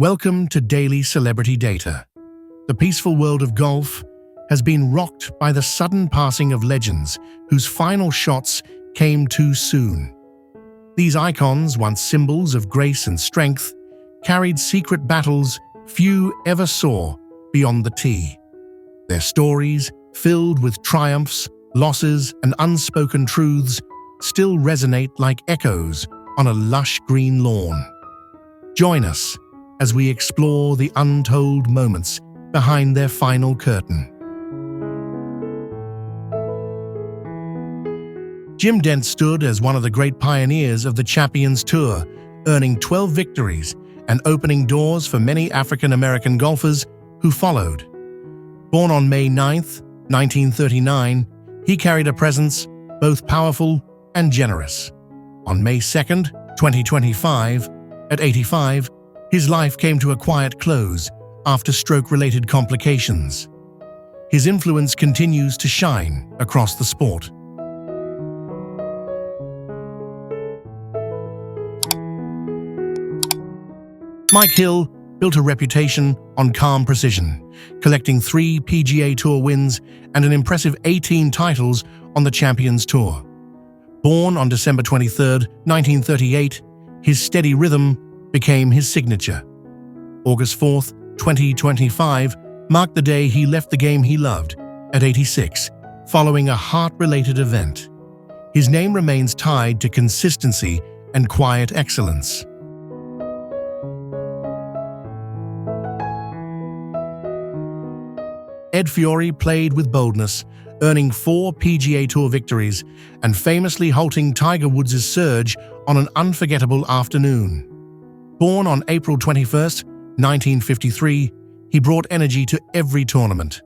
Welcome to Daily Celebrity Data. The peaceful world of golf has been rocked by the sudden passing of legends whose final shots came too soon. These icons, once symbols of grace and strength, carried secret battles few ever saw beyond the tee. Their stories, filled with triumphs, losses, and unspoken truths, still resonate like echoes on a lush green lawn. Join us as we explore the untold moments behind their final curtain. Jim Dent stood as one of the great pioneers of the Champions Tour, earning 12 victories and opening doors for many African-American golfers who followed. Born on May 9, 1939, he carried a presence both powerful and generous. On May 2, 2025, at 85, his life came to a quiet close after stroke-related complications. His influence continues to shine across the sport. Mike Hill built a reputation on calm precision, collecting 3 PGA Tour wins and an impressive 18 titles on the Champions Tour. Born on December 23, 1938, his steady rhythm became his signature. August 4, 2025, marked the day he left the game he loved at 86, following a heart-related event. His name remains tied to consistency and quiet excellence. Ed Fiori played with boldness, earning 4 PGA Tour victories and famously halting Tiger Woods' surge on an unforgettable afternoon. Born on April 21, 1953, he brought energy to every tournament.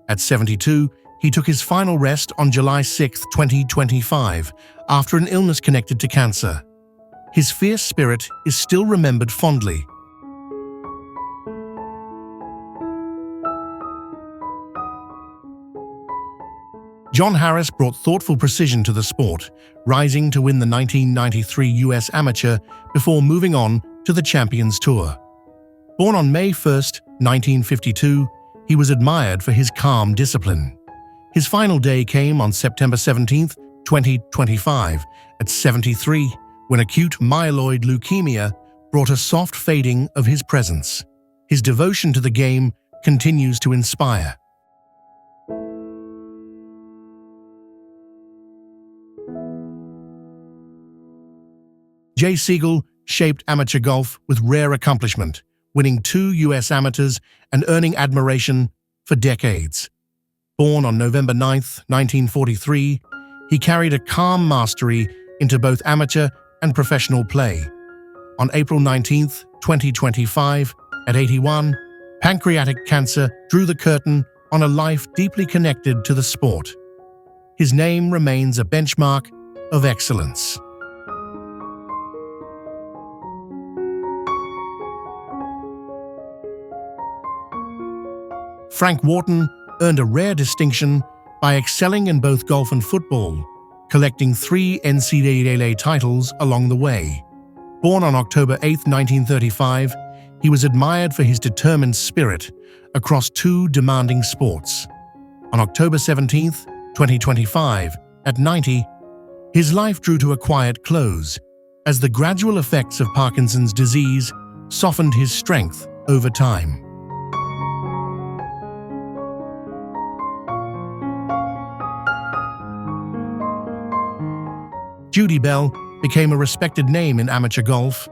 At 72, he took his final rest on July 6, 2025, after an illness connected to cancer. His fierce spirit is still remembered fondly. John Harris brought thoughtful precision to the sport, rising to win the 1993 U.S. Amateur before moving on to the Champions Tour. Born on May 1, 1952, he was admired for his calm discipline. His final day came on September 17, 2025, at 73, when acute myeloid leukemia brought a soft fading of his presence. His devotion to the game continues to inspire. Jay Sigel shaped amateur golf with rare accomplishment, winning 2 U.S. amateurs and earning admiration for decades. Born on November 9, 1943, he carried a calm mastery into both amateur and professional play. On April 19, 2025, at 81, pancreatic cancer drew the curtain on a life deeply connected to the sport. His name remains a benchmark of excellence. Frank Wharton earned a rare distinction by excelling in both golf and football, collecting 3 NCAA titles along the way. Born on October 8, 1935, he was admired for his determined spirit across 2 demanding sports. On October 17, 2025, at 90, his life drew to a quiet close as the gradual effects of Parkinson's disease softened his strength over time. Judy Bell became a respected name in amateur golf,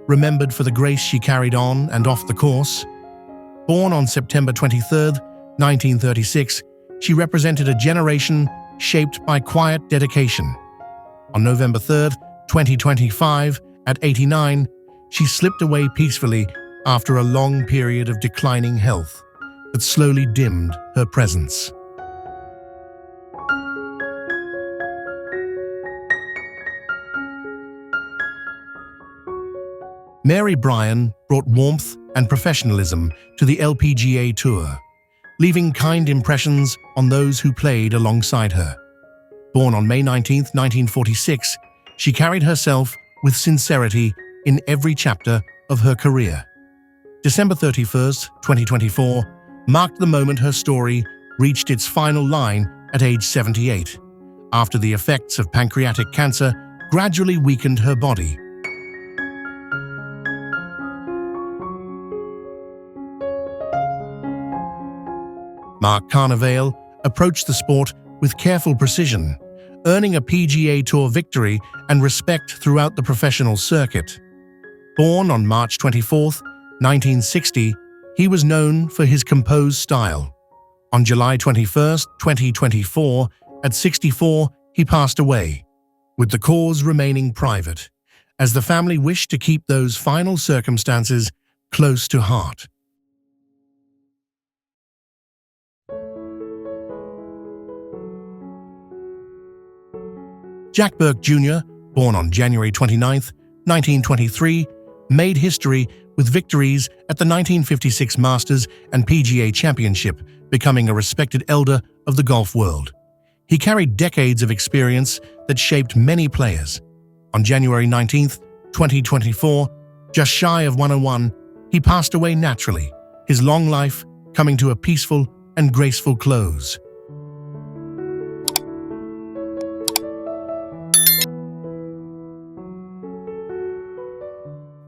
remembered for the grace she carried on and off the course. Born on September 23, 1936, she represented a generation shaped by quiet dedication. On November 3, 2025, at 89, she slipped away peacefully after a long period of declining health that slowly dimmed her presence. Mary Bryan brought warmth and professionalism to the LPGA Tour, leaving kind impressions on those who played alongside her. Born on May 19, 1946, she carried herself with sincerity in every chapter of her career. December 31st, 2024, marked the moment her story reached its final line at age 78, after the effects of pancreatic cancer gradually weakened her body. Mark Carnevale approached the sport with careful precision, earning a PGA Tour victory and respect throughout the professional circuit. Born on March 24, 1960, he was known for his composed style. On July 21, 2024, at 64, he passed away, with the cause remaining private, as the family wished to keep those final circumstances close to heart. Jack Burke Jr., born on January 29, 1923, made history with victories at the 1956 Masters and PGA Championship, becoming a respected elder of the golf world. He carried decades of experience that shaped many players. On January 19, 2024, just shy of 101, he passed away naturally, his long life coming to a peaceful and graceful close.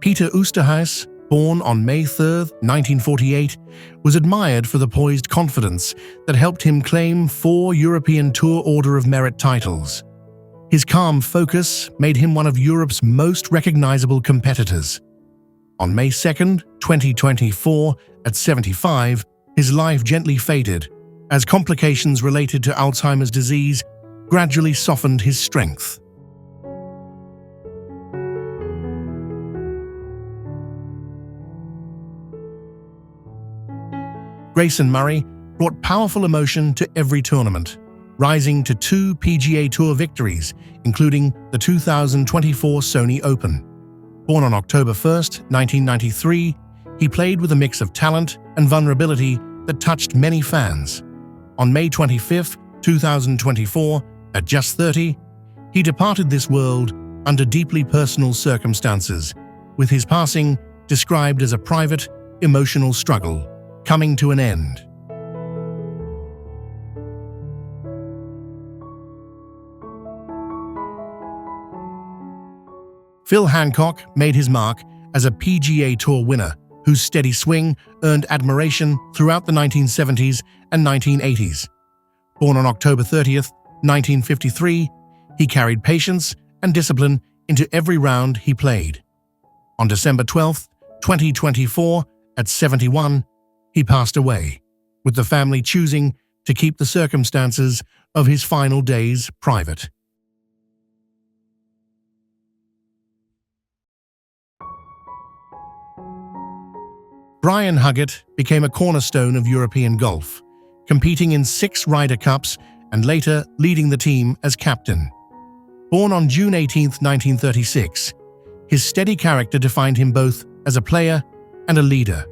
Peter Oosterhuis, born on May 3, 1948, was admired for the poised confidence that helped him claim 4 European Tour Order of Merit titles. His calm focus made him one of Europe's most recognizable competitors. On May 2, 2024, at 75, his life gently faded as complications related to Alzheimer's disease gradually softened his strength. Grayson Murray brought powerful emotion to every tournament, rising to 2 PGA Tour victories, including the 2024 Sony Open. Born on October 1, 1993, he played with a mix of talent and vulnerability that touched many fans. On May 25, 2024, at just 30, he departed this world under deeply personal circumstances, with his passing described as a private, emotional struggle coming to an end. Phil Hancock made his mark as a PGA Tour winner whose steady swing earned admiration throughout the 1970s and 1980s. Born on October 30, 1953, he carried patience and discipline into every round he played. On December 12, 2024, at 71, he passed away, with the family choosing to keep the circumstances of his final days private. Brian Huggett became a cornerstone of European golf, competing in 6 Ryder Cups and later leading the team as captain. Born on June 18, 1936, his steady character defined him both as a player and a leader.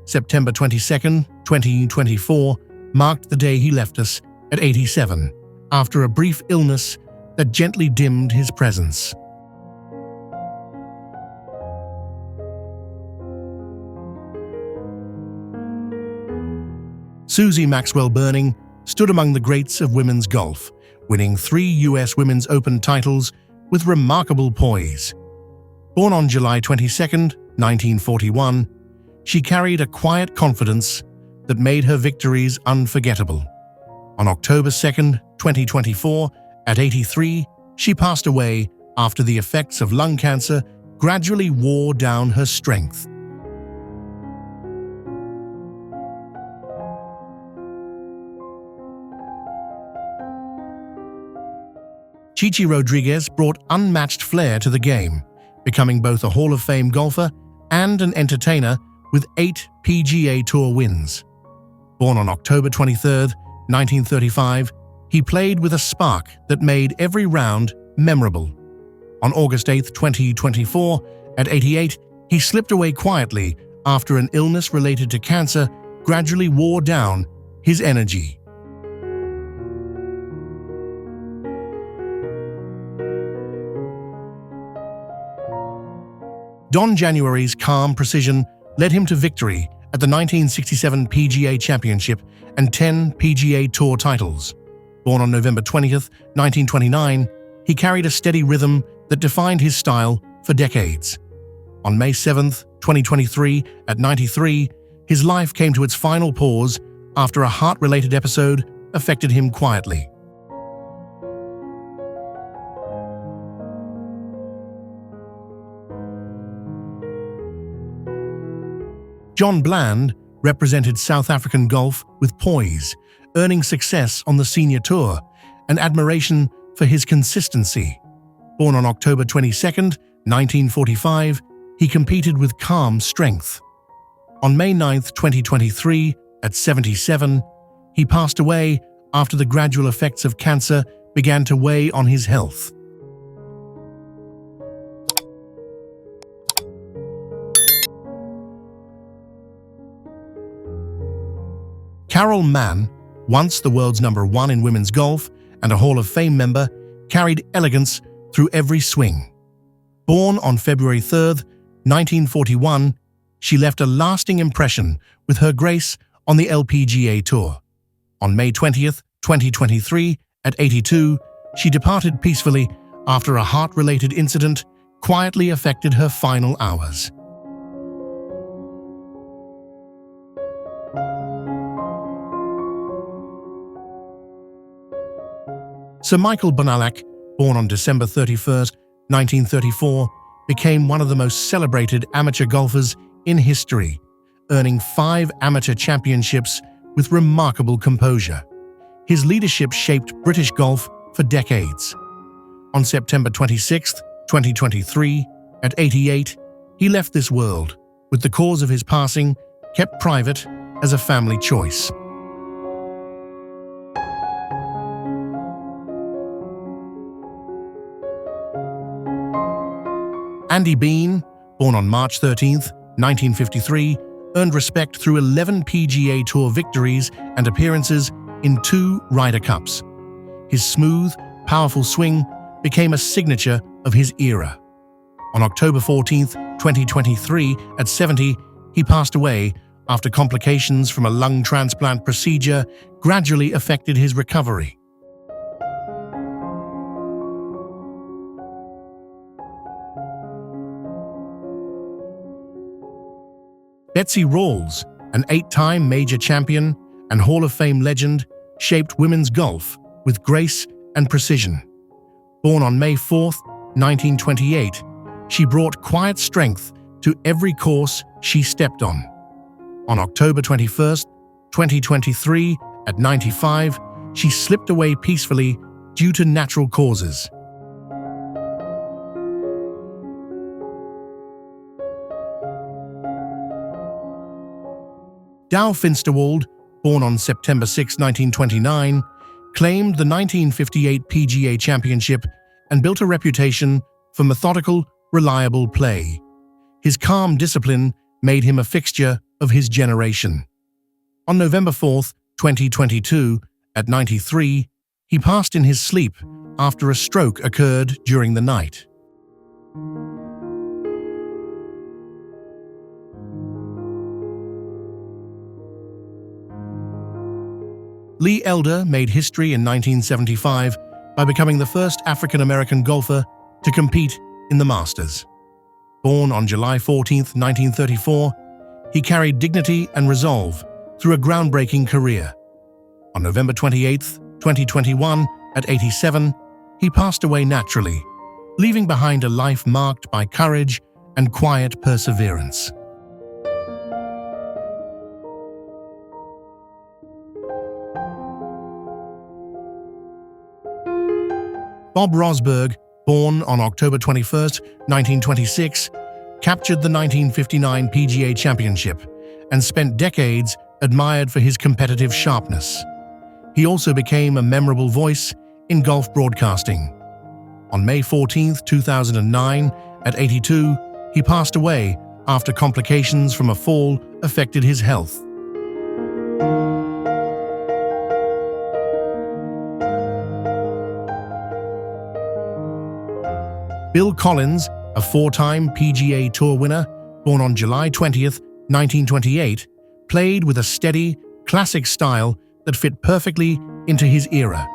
September 22, 2024, marked the day he left us at 87, after a brief illness that gently dimmed his presence. Susie Maxwell Burning stood among the greats of women's golf, winning 3 U.S. Women's Open titles with remarkable poise. Born on July 22, 1941, she carried a quiet confidence that made her victories unforgettable. On October 2, 2024, at 83, she passed away after the effects of lung cancer gradually wore down her strength. Chichi Rodriguez brought unmatched flair to the game, becoming both a Hall of Fame golfer and an entertainer with 8 PGA Tour wins. Born on October 23, 1935, he played with a spark that made every round memorable. On August 8, 2024, at 88, he slipped away quietly after an illness related to cancer gradually wore down his energy. Don January's calm precision led him to victory at the 1967 PGA Championship and 10 PGA Tour titles. Born on November 20th, 1929, he carried a steady rhythm that defined his style for decades. On May 7th, 2023, at 93, his life came to its final pause after a heart-related episode affected him quietly. John Bland represented South African golf with poise, earning success on the senior tour and admiration for his consistency. Born on October 22, 1945, he competed with calm strength. On May 9, 2023, at 77, he passed away after the gradual effects of cancer began to weigh on his health. Carol Mann, once the world's #1 in women's golf and a Hall of Fame member, carried elegance through every swing. Born on February 3, 1941, she left a lasting impression with her grace on the LPGA Tour. On May 20, 2023, at 82, she departed peacefully after a heart-related incident quietly affected her final hours. Sir Michael Bonalac, born on December 31, 1934, became one of the most celebrated amateur golfers in history, earning 5 amateur championships with remarkable composure. His leadership shaped British golf for decades. On September 26, 2023, at 88, he left this world, with the cause of his passing kept private as a family choice. Andy Bean, born on March 13, 1953, earned respect through 11 PGA Tour victories and appearances in 2 Ryder Cups. His smooth, powerful swing became a signature of his era. On October 14, 2023, at 70, he passed away after complications from a lung transplant procedure gradually affected his recovery. Betsy Rawls, an 8-time major champion and Hall of Fame legend, shaped women's golf with grace and precision. Born on May 4, 1928, she brought quiet strength to every course she stepped on. On October 21, 2023, at 95, she slipped away peacefully due to natural causes. Dow Finsterwald, born on September 6, 1929, claimed the 1958 PGA Championship and built a reputation for methodical, reliable play. His calm discipline made him a fixture of his generation. On November 4, 2022, at 93, he passed in his sleep after a stroke occurred during the night. Lee Elder made history in 1975 by becoming the first African-American golfer to compete in the Masters. Born on July 14, 1934, he carried dignity and resolve through a groundbreaking career. On November 28, 2021, at 87, he passed away naturally, leaving behind a life marked by courage and quiet perseverance. Bob Rosberg, born on October 21, 1926, captured the 1959 PGA Championship and spent decades admired for his competitive sharpness. He also became a memorable voice in golf broadcasting. On May 14, 2009, at 82, he passed away after complications from a fall affected his health. Bill Collins, a 4-time PGA Tour winner, born on July 20, 1928, played with a steady, classic style that fit perfectly into his era.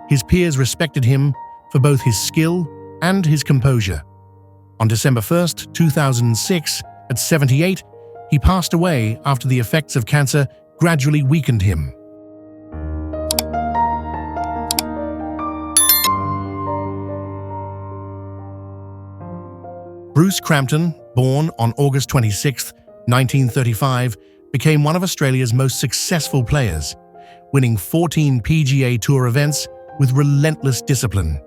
His peers respected him for both his skill and his composure. On December 1st, 2006, at 78, he passed away after the effects of cancer gradually weakened him. Bruce Crampton, born on August 26, 1935, became one of Australia's most successful players, winning 14 PGA Tour events with relentless discipline.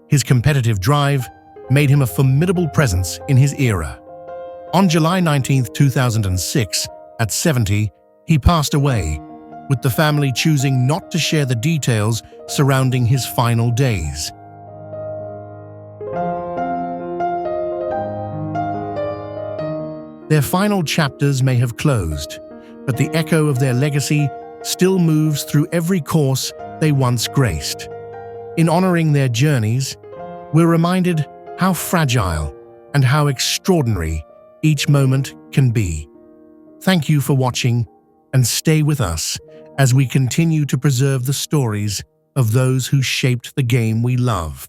His competitive drive made him a formidable presence in his era. On July 19, 2006, at 70, he passed away, with the family choosing not to share the details surrounding his final days. Their final chapters may have closed, but the echo of their legacy still moves through every course they once graced. In honoring their journeys, we're reminded how fragile and how extraordinary each moment can be. Thank you for watching, and stay with us as we continue to preserve the stories of those who shaped the game we love.